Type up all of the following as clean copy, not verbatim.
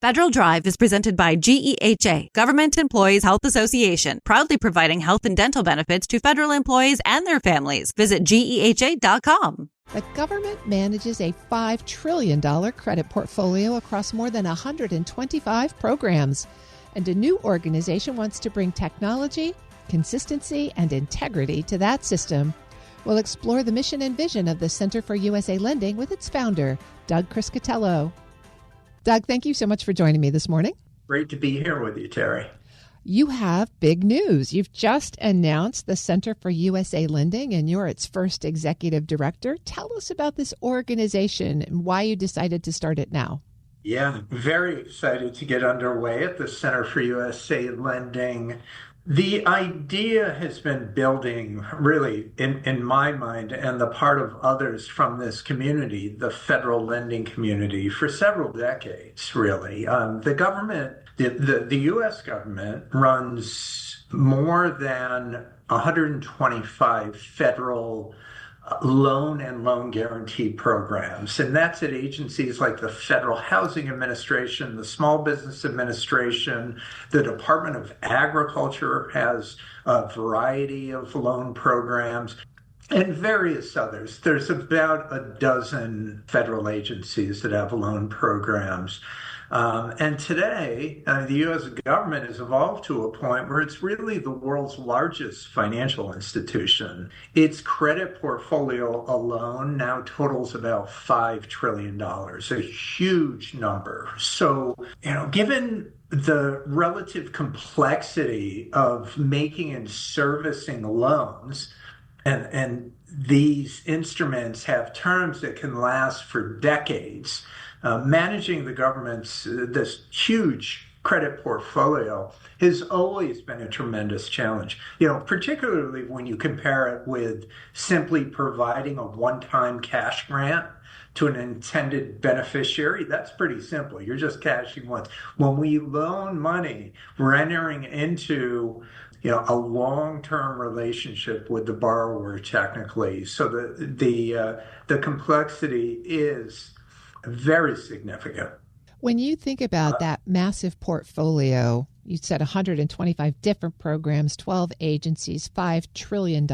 Federal Drive is presented by GEHA, Government Employees Health Association, proudly providing health and dental benefits to federal employees and their families. Visit GEHA.com. The government manages a $5 trillion credit portfolio across more than 125 programs. And a new organization wants to bring technology, consistency, and integrity to that system. We'll explore the mission and vision of the Center for USA Lending with its founder, Doug Criscitello. Doug, thank you so much for joining me this morning. Great to be here with you, Terry. You have big news. You've just announced the Center for USA Lending, and you're its first executive director. Tell us about this organization and why you decided to start it now. Yeah, very excited to get underway at the Center for USA Lending. The idea has been building, really, in my mind, and the part of others from this community, the federal lending community, for several decades, really. The government, the U.S. government runs more than 125 federal loan and loan guarantee programs. And that's at agencies like the Federal Housing Administration, the Small Business Administration, the Department of Agriculture has a variety of loan programs, and various others. There's about a dozen federal agencies that have loan programs. And today, the U.S. government has evolved to a point where it's really the world's largest financial institution. Its credit portfolio alone now totals about $5 trillion, a huge number. So, given the relative complexity of making and servicing loans, and these instruments have terms that can last for decades, managing the government's this huge credit portfolio has always been a tremendous challenge, particularly when you compare it with simply providing a one-time cash grant to an intended beneficiary. That's pretty simple. You're just cashing once. When we loan money, we're entering into a long-term relationship with the borrower technically. So the complexity is very significant. When you think about that massive portfolio, you said 125 different programs, 12 agencies, $5 trillion.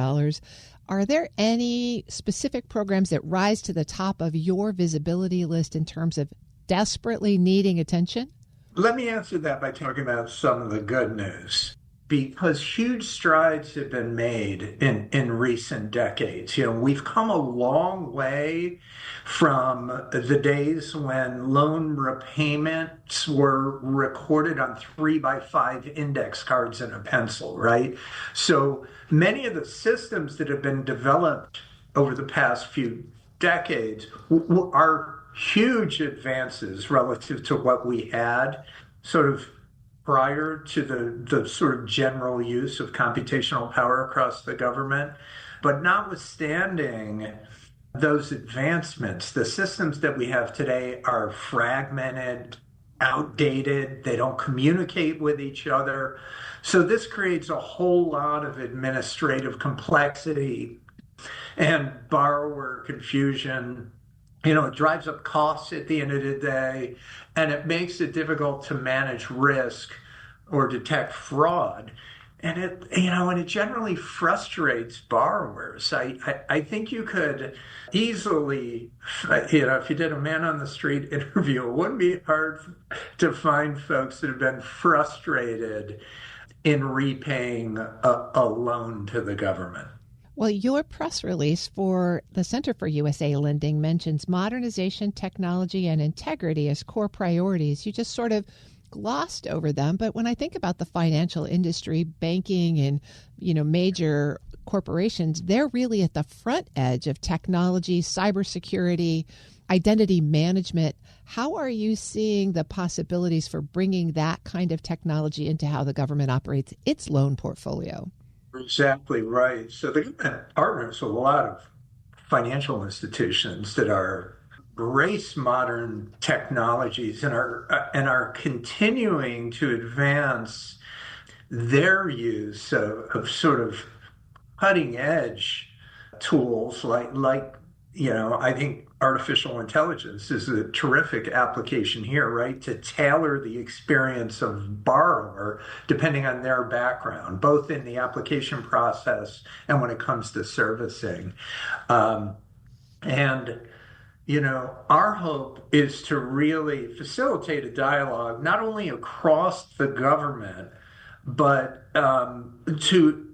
Are there any specific programs that rise to the top of your visibility list in terms of desperately needing attention? Let me answer that by talking about some of the good news. Because huge strides have been made in recent decades. We've come a long way from the days when loan repayments were recorded on 3x5 index cards and a pencil, right? So many of the systems that have been developed over the past few decades are huge advances relative to what we had sort of prior to the sort of general use of computational power across the government. But notwithstanding those advancements, the systems that we have today are fragmented, outdated, they don't communicate with each other. So this creates a whole lot of administrative complexity and borrower confusion. It drives up costs at the end of the day, and it makes it difficult to manage risk or detect fraud. And it generally frustrates borrowers. I think you could easily, if you did a man on the street interview, it wouldn't be hard to find folks that have been frustrated in repaying a loan to the government. Well, your press release for the Center for USA Lending mentions modernization, technology, and integrity as core priorities. You just sort of glossed over them. But when I think about the financial industry, banking, and, major corporations, they're really at the front edge of technology, cybersecurity, identity management. How are you seeing the possibilities for bringing that kind of technology into how the government operates its loan portfolio? Exactly right. So the government partners with a lot of financial institutions that are embrace modern technologies and are continuing to advance their use of sort of cutting edge tools like I think artificial intelligence is a terrific application here, right? To tailor the experience of borrower depending on their background, both in the application process and when it comes to servicing. And our hope is to really facilitate a dialogue, not only across the government, but to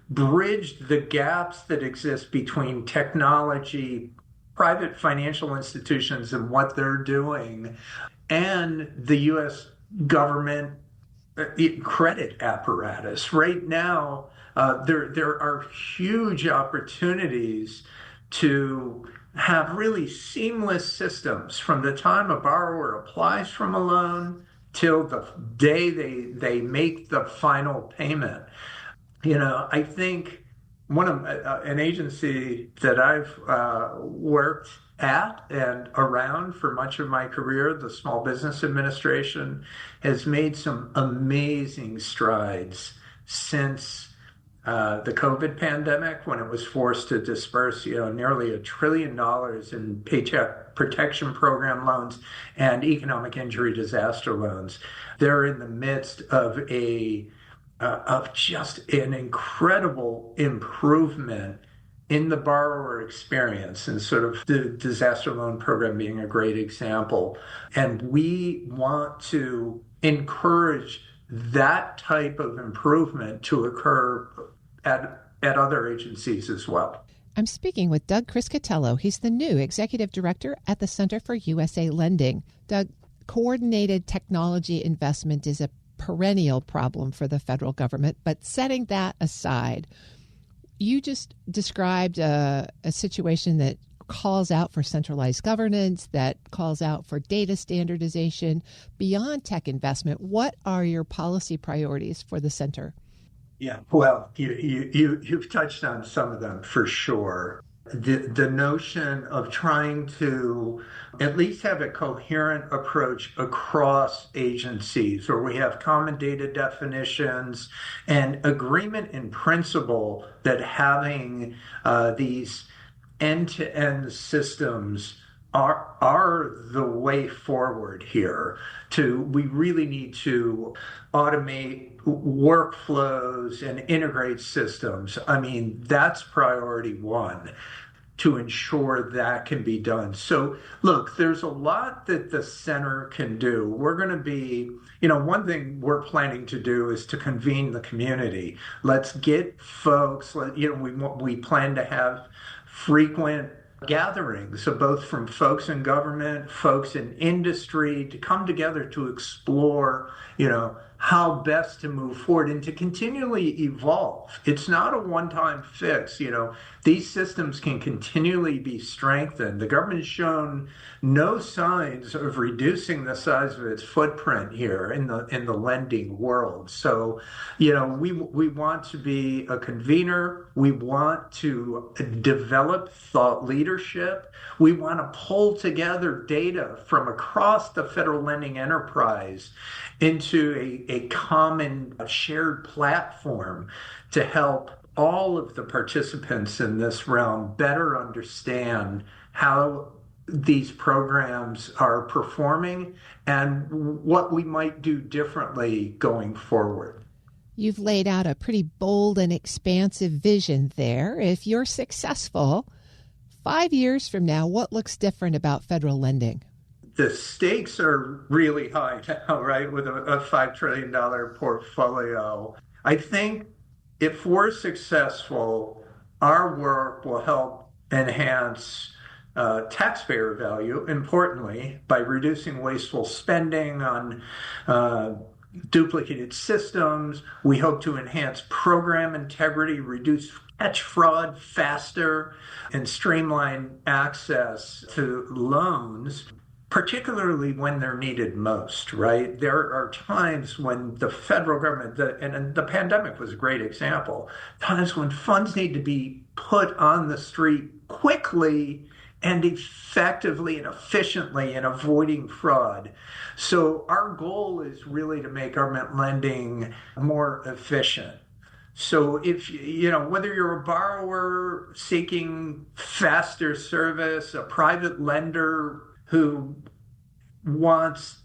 bridge the gaps that exist between technology, private financial institutions and what they're doing, and the U.S. government credit apparatus. Right now, there are huge opportunities to have really seamless systems from the time a borrower applies for a loan till the day they make the final payment. I think one of an agency that I've worked at and around for much of my career, the Small Business Administration, has made some amazing strides since the COVID pandemic, when it was forced to disperse, nearly $1 trillion in Paycheck Protection Program loans and economic injury disaster loans. They're in the midst of just an incredible improvement in the borrower experience, and sort of the disaster loan program being a great example. And we want to encourage that type of improvement to occur at other agencies as well. I'm speaking with Doug Criscitello. He's the new executive director at the Center for USA Lending. Doug, coordinated technology investment is a perennial problem for the federal government, but setting that aside, you just described a situation that calls out for centralized governance, that calls out for data standardization. Beyond tech investment, what are your policy priorities for the center? Yeah, well, you've touched on some of them for sure. The notion of trying to at least have a coherent approach across agencies, where we have common data definitions and agreement in principle that having these end-to-end systems are the way forward here. We really need to automate workflows and integrate systems. I mean, that's priority one, to ensure that can be done. So look, there's a lot that the center can do. We're going to be, one thing we're planning to do is to convene the community. Let's get folks, we plan to have frequent gatherings, so both from folks in government, folks in industry, to come together to explore, how best to move forward and to continually evolve. It's not a one-time fix. These systems can continually be strengthened. The government has shown no signs of reducing the size of its footprint here in the lending world. So, we want to be a convener. We want to develop thought leadership. We want to pull together data from across the federal lending enterprise into a common shared platform to help all of the participants in this realm better understand how these programs are performing and what we might do differently going forward. You've laid out a pretty bold and expansive vision there. If you're successful, 5 years from now, what looks different about federal lending? The stakes are really high now, right, with a $5 trillion portfolio. I think if we're successful, our work will help enhance taxpayer value, importantly, by reducing wasteful spending on duplicated systems. We hope to enhance program integrity, reduce catch fraud faster, and streamline access to loans, particularly when they're needed most, right? There are times when the federal government, and the pandemic was a great example, times when funds need to be put on the street quickly and effectively and efficiently in avoiding fraud. So our goal is really to make government lending more efficient. So if whether you're a borrower seeking faster service, a private lender who wants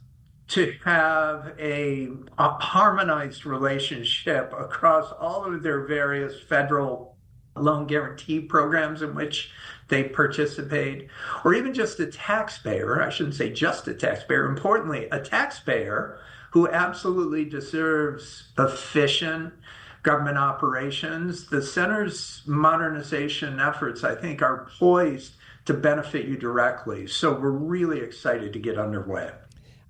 to have a harmonized relationship across all of their various federal loan guarantee programs in which they participate, or even just a taxpayer, I shouldn't say just a taxpayer, importantly, a taxpayer who absolutely deserves efficient government operations. The center's modernization efforts, I think, are poised to benefit you directly. So we're really excited to get underway.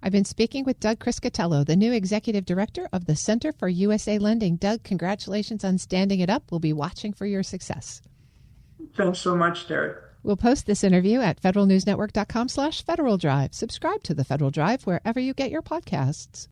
I've been speaking with Doug Criscitello, the new executive director of the Center for USA Lending. Doug, congratulations on standing it up. We'll be watching for your success. Thanks so much, Terry. We'll post this interview at federalnewsnetwork.com/Federal Drive. Subscribe to the Federal Drive wherever you get your podcasts.